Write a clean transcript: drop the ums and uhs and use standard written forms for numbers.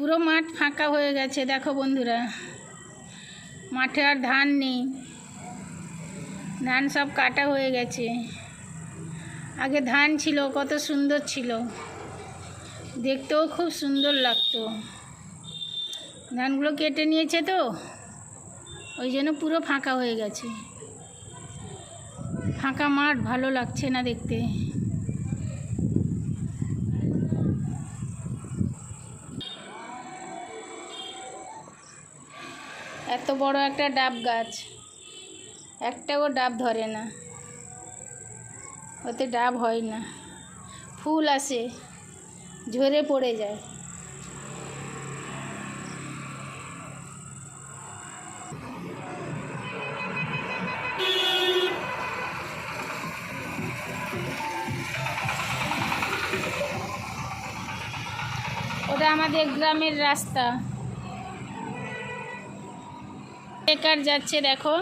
পুরো মাঠ ফাঁকা হয়ে গেছে। দেখো বন্ধুরা, মাঠে আর ধান নেই, ধান সব কাটা হয়ে গেছে। আগে ধান ছিল, কত সুন্দর ছিল, দেখতেও খুব সুন্দর লাগতো। ধানগুলো কেটে নিয়েছে তো, ওই জন্য পুরো ফাঁকা হয়ে গেছে। ফাঁকা মাঠ ভালো লাগছে না দেখতে। এত বড় একটা ডাব গাছ, একটাও ডাব ধরে না, ওতে ডাব হয় না। ফুল আসে, ঝরে পড়ে যায়। ওটা আমাদের গ্রামের রাস্তা। বেকার যাচ্ছে দেখো।